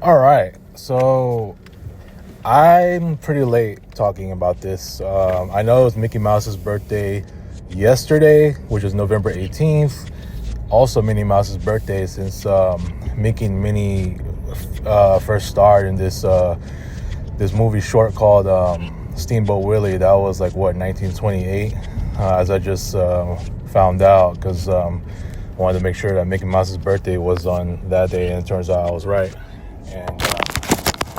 All right, so I'm pretty late talking about this. I know it was Mickey Mouse's birthday yesterday, which is November 18th. Also Minnie Mouse's birthday since Mickey and Minnie first starred in this movie short called Steamboat Willie. That was 1928, as I just found out, because I wanted to make sure that Mickey Mouse's birthday was on that day, and it turns out I was right. And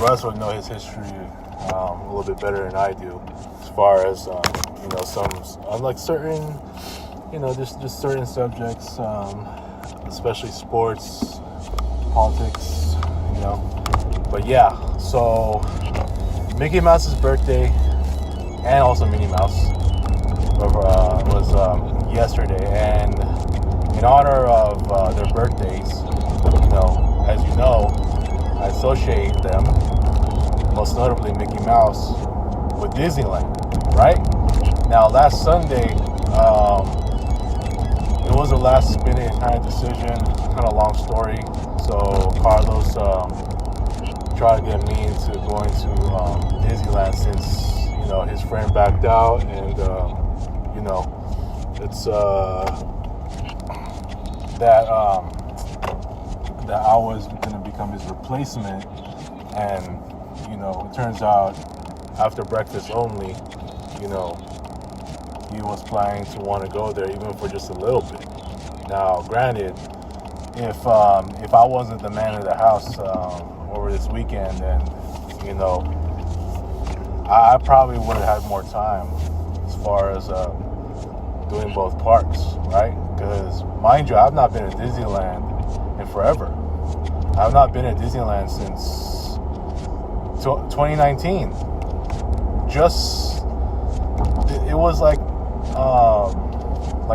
Russ would know his history a little bit better than I do, as far as some unlike certain just certain subjects, especially sports, politics, But yeah, so Mickey Mouse's birthday and also Minnie Mouse was yesterday, and in honor of their birthdays, as you know, I associate them, most notably Mickey Mouse, with Disneyland, right? Now, last Sunday, it was a last-minute kind of decision, kind of long story. So Carlos tried to get me into going to Disneyland since his friend backed out, and it's that I was going to become his replacement, and it turns out after breakfast only, he was planning to want to go there even for just a little bit. Now, granted, if I wasn't the man of the house over this weekend, then I probably would have had more time as far as doing both parks, right? Because mind you, I've not been to Disneyland in forever. I've not been at Disneyland since 2019. It was like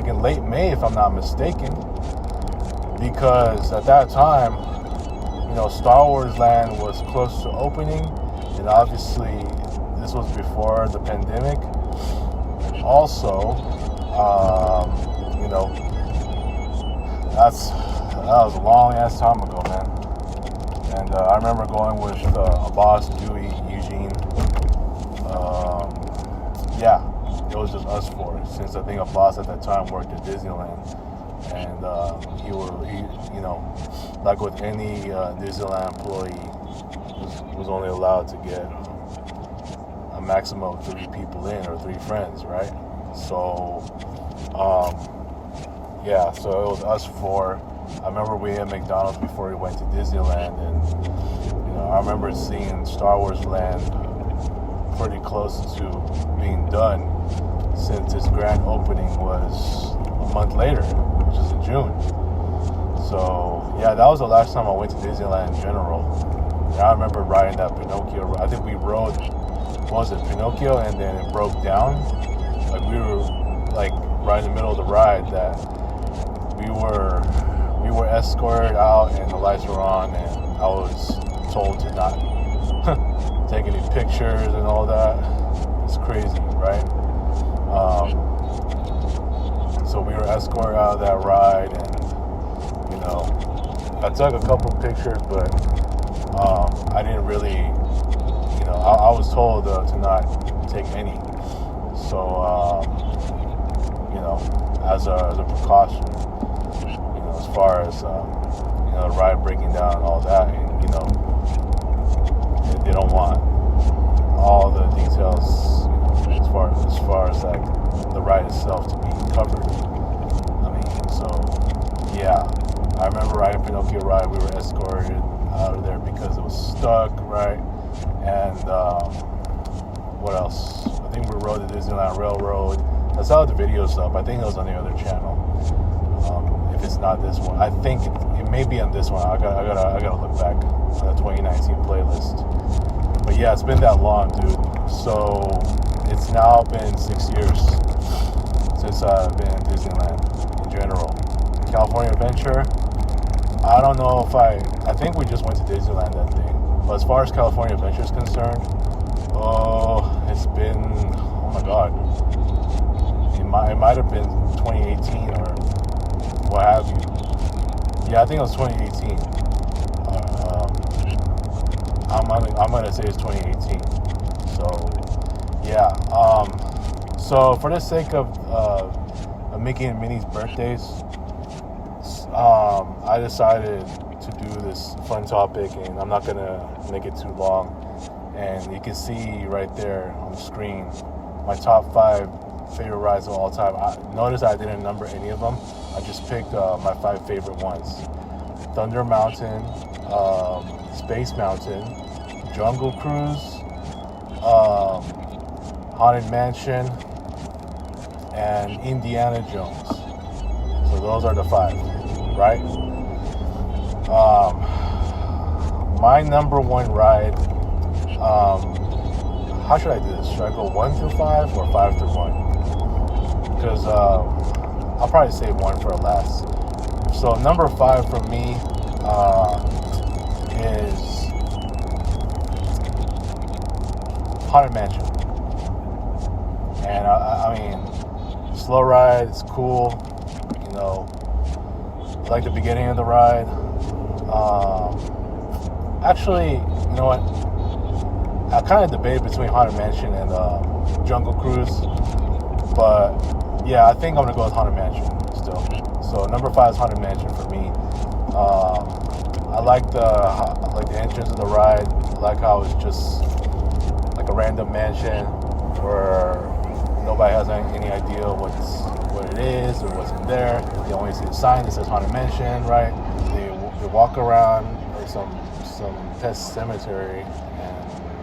in late May, if I'm not mistaken, because at that time, Star Wars Land was close to opening, and obviously this was before the pandemic. Also, that was a long ass time ago, man. And I remember going with a boss, Dewey, Eugene. It was just us four, since I think a boss at that time worked at Disneyland, and he like with any Disneyland employee, was only allowed to get a maximum of 3 people in, or 3 friends, right? So so it was us 4. I remember we had McDonald's before we went to Disneyland, and I remember seeing Star Wars Land pretty close to being done, since its grand opening was a month later, which is in June. So yeah, that was the last time I went to Disneyland in general. And I remember riding that Pinocchio. I think we rode, Pinocchio, and then it broke down. Like, we were right in the middle of the ride, that we were escorted out and the lights were on, and I was told to not take any pictures and all that. It's crazy, right? So we were escorted out of that ride, and I took a couple pictures, but I didn't really, I was told to not take any. So as a precaution, as far as the ride breaking down and all that, and they don't want all the details, as far as the ride itself to be covered. I remember riding Pinocchio ride. We were escorted out of there because it was stuck, right? And what else? I think we rode the Disneyland Railroad. I saw the videos up. I think it was on the other channel. If it's not this one, I think it may be on this one. I gotta look back on the 2019 playlist. But yeah, it's been that long, dude. So it's now been 6 years since I've been in Disneyland in general. California Adventure, I don't know if I think we just went to Disneyland that day. But as far as California Adventure is concerned, it's been, oh my God, it might have been 2018 or what have you. Yeah, I think it was 2018. I'm gonna say it's 2018. So yeah. So for the sake of Mickey and Minnie's birthdays, I decided to do this fun topic, and I'm not gonna make it too long. And you can see right there on the screen my top 5 favorite rides of all time. Notice I didn't number any of them. I just picked my 5 favorite ones: Thunder Mountain, Space Mountain, Jungle Cruise, Haunted Mansion, and Indiana Jones. So those are the 5, right? My number 1 ride, how should I do this? Should I go 1 through 5 or 5 through 1? Because I'll probably save 1 for last. So number 5 for me is Haunted Mansion. And I mean, slow ride, it's cool, you know. I like the beginning of the ride. Actually, you know what? I kind of debate between Haunted Mansion and Jungle Cruise, but yeah, I think I'm gonna go with Haunted Mansion still. So number 5 is Haunted Mansion for me. I like the entrance of the ride. I like how it's just like a random mansion where nobody has any idea what it is or what's in there. They only see the sign that says Haunted Mansion, right? They walk around or some pet cemetery, and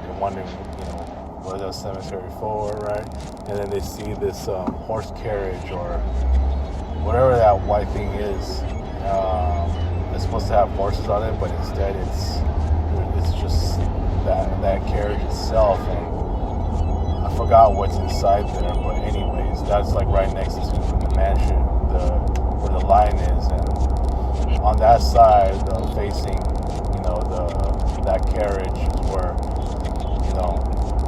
they're wondering, you know, what is that cemetery for, right? And then they see this horse carriage or whatever that white thing is. It's supposed to have horses on it, but instead it's just that carriage itself. And I forgot what's inside there, but anyways, that's like right next to the mansion, where the line is, and on that side, facing, you know, that carriage is where, you know,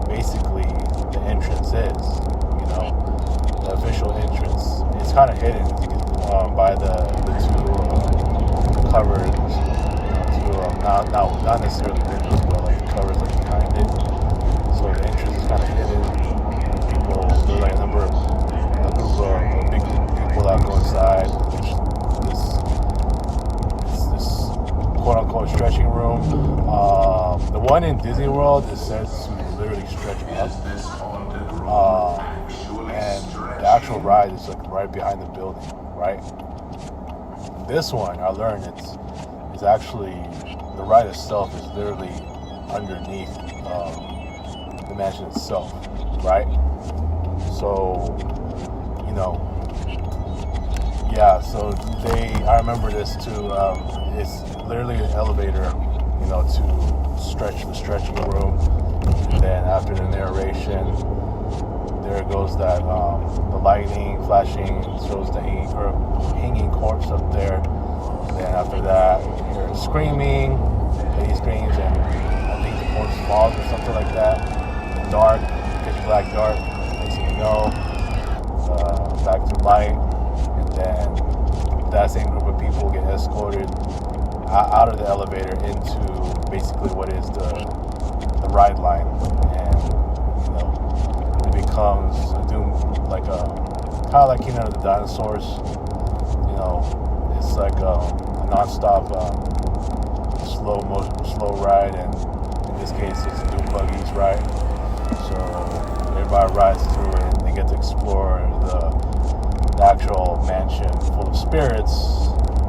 basically the entrance is, you know, the official entrance. It's kind of hidden by the 2 covers, you know, not necessarily windows, but like covers like behind it. So the entrance is kind of hidden. There's like a group of big people that go inside. This quote-unquote stretching room. The one in Disney World is said to literally stretch up. And the actual ride is like right behind the building, right? This one, I learned it's actually, the ride itself is literally underneath the mansion itself, right? So, you know, yeah, so I remember this too, it's literally an elevator, you know, to stretch the stretching room. And then after the narration, there goes that, the lightning flashing shows the hanging corpse up there. And then after that, you hear screaming, he screams, and I think the corpse falls or something like that. Dark, pitch black dark, next thing you know, back to light. And then that same group of people get escorted out of the elevator into basically what is the ride line. And, you know, it becomes like kind of like Kingdom of the Dinosaurs. You know, it's like a non-stop slow ride, and in this case it's a Doom buggies ride. So everybody rides through it, and they get to explore the actual mansion full of spirits.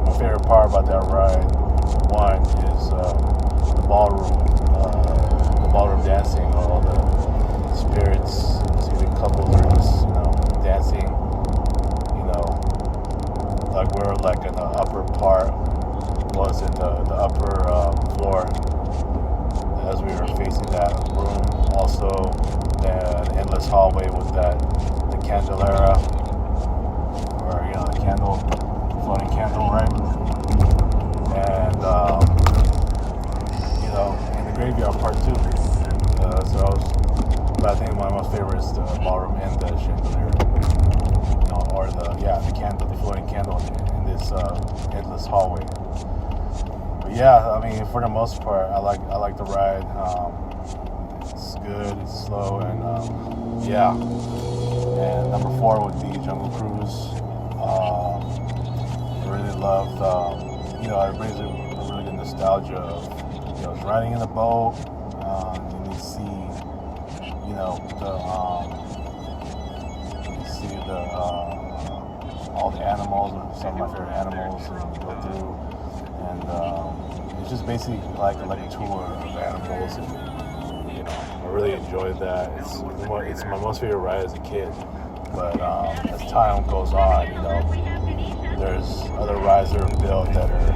My favorite part about that ride, one, is the ballroom dancing. All the spirits, see the couples are just, you know, dancing. You know, like we're like in the upper part, was it the upper floor, as we were facing that room. Also, the endless hallway with the candelera, or, you know, the floating candle, right? And you know, in the graveyard part too. But I think one of my favorites is the ballroom and the chandelier, you know, or the candle, the floating candle in this endless hallway. But Yeah, I mean, for the most part, I like the ride. It's good, it's slow, and yeah. And number 4 would be Jungle Cruise. I really loved, it brings a really good nostalgia of, riding in the boat, and you see, all the animals, some of my favorite animals, and you go through, and it's just basically like a tour of animals, and I really enjoyed that. It's my most favorite ride as a kid, but as time goes on, there's other rides that are built that are,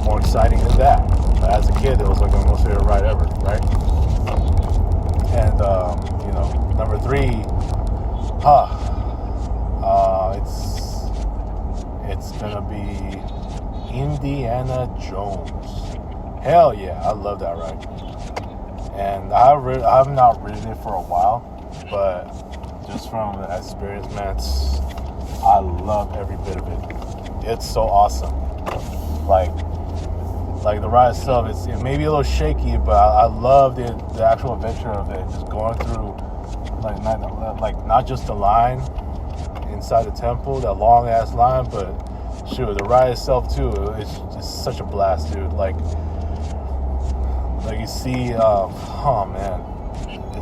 more exciting than that. But as a kid, it was like my most favorite ride ever, right? And number 3, it's gonna be Indiana Jones. Hell yeah, I love that ride. And I've not ridden it for a while, but just from the experience, man, I love every bit of it. It's so awesome. Like the ride itself, it may be a little shaky, but I love the actual adventure of it. Just going through, not just the line inside the temple, that long ass line, but shoot, the ride itself too. It's just such a blast, dude. Like you see, oh man,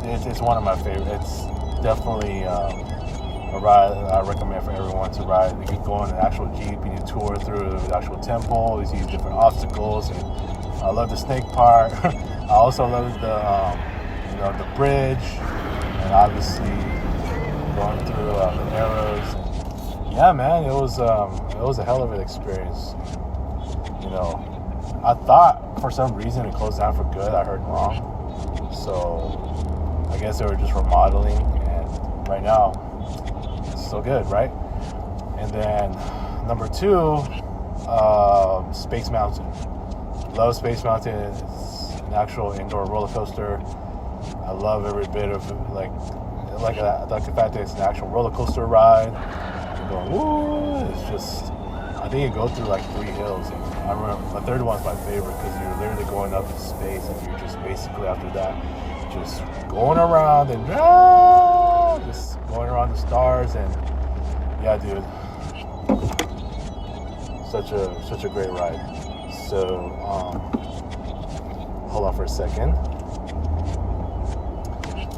it's one of my favorites. It's definitely a ride I recommend for everyone to ride. You can go on an actual Jeep and you tour through the actual temple. You see different obstacles, and I love the snake part. I also love the bridge, and obviously going through the arrows. And yeah, man, it was a hell of an experience. I thought for some reason it closed down for good. I heard wrong, so I guess they were just remodeling, and right now it's still good, right? And then number 2, Space Mountain. Love Space Mountain. It's an actual indoor roller coaster. I love every bit of it. Like the fact that it's an actual roller coaster ride. You're going, woo! It's just, I think you go through like 3 hills. And I remember my 3rd one's my favorite because you're literally going up in space, and you're just basically after that just going around and just going around the stars. And yeah, dude, such a great ride. So hold on for a second.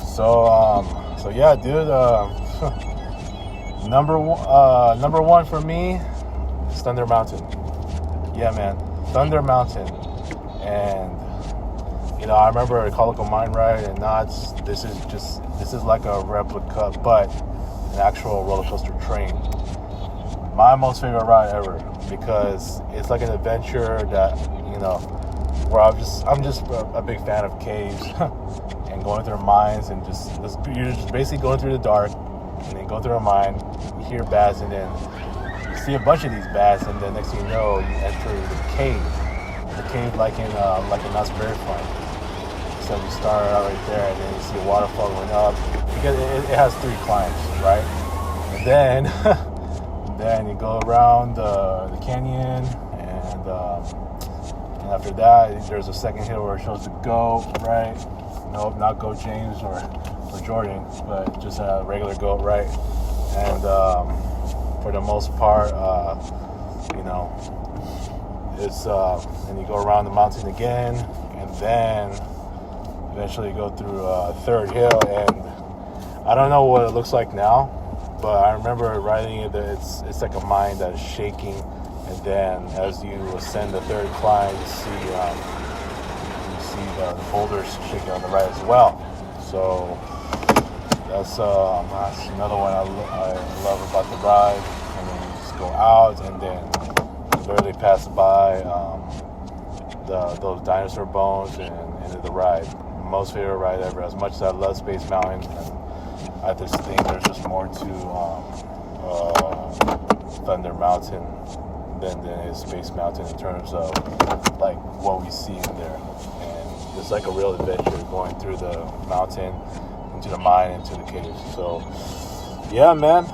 So yeah, dude. Number 1 for me is Thunder Mountain. Yeah, man, Thunder Mountain. And I remember a Colico Mine ride, and this is like a replica, but an actual roller coaster train. My most favorite ride ever, because it's like an adventure that where I'm just a big fan of caves and going through mines, and you're just basically going through the dark, and then go through a mine, you hear bats, and then you see a bunch of these bats, and then next thing you know, you enter the cave like in Osprey Farm. So you start out right there, and then you see a waterfall going up, because it has 3 climbs, right? And then you go around the canyon, and after that, there's a second hill where it shows the goat, right? Nope, not Goat James or Jordan, but just a regular goat, right? And for the most part, it's and you go around the mountain again, and then eventually go through a 3rd hill, and I don't know what it looks like now, but I remember riding it. It's like a mine that is shaking, and then as you ascend the 3rd climb, you see the boulders shaking on the right as well. So that's another one I love about the ride. And then you just go out, and then literally pass by those dinosaur bones and into the ride. Most favorite ride ever. As much as I love Space Mountain, and I just think there's just more to Thunder Mountain than is Space Mountain in terms of like what we see in there. And it's like a real adventure going through the mountain, into the mine, into the caves. So yeah, man,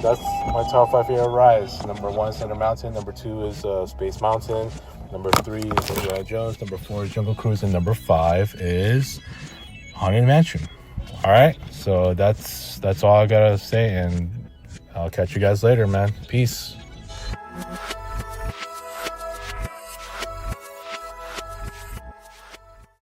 that's my top 5 favorite rides. Number 1 is Thunder Mountain. Number 2 is Space Mountain. Number 3 is Indiana Jones. Number 4 is Jungle Cruise. And number 5 is Haunted Mansion. All right, so that's all I gotta say, and I'll catch you guys later, man. Peace.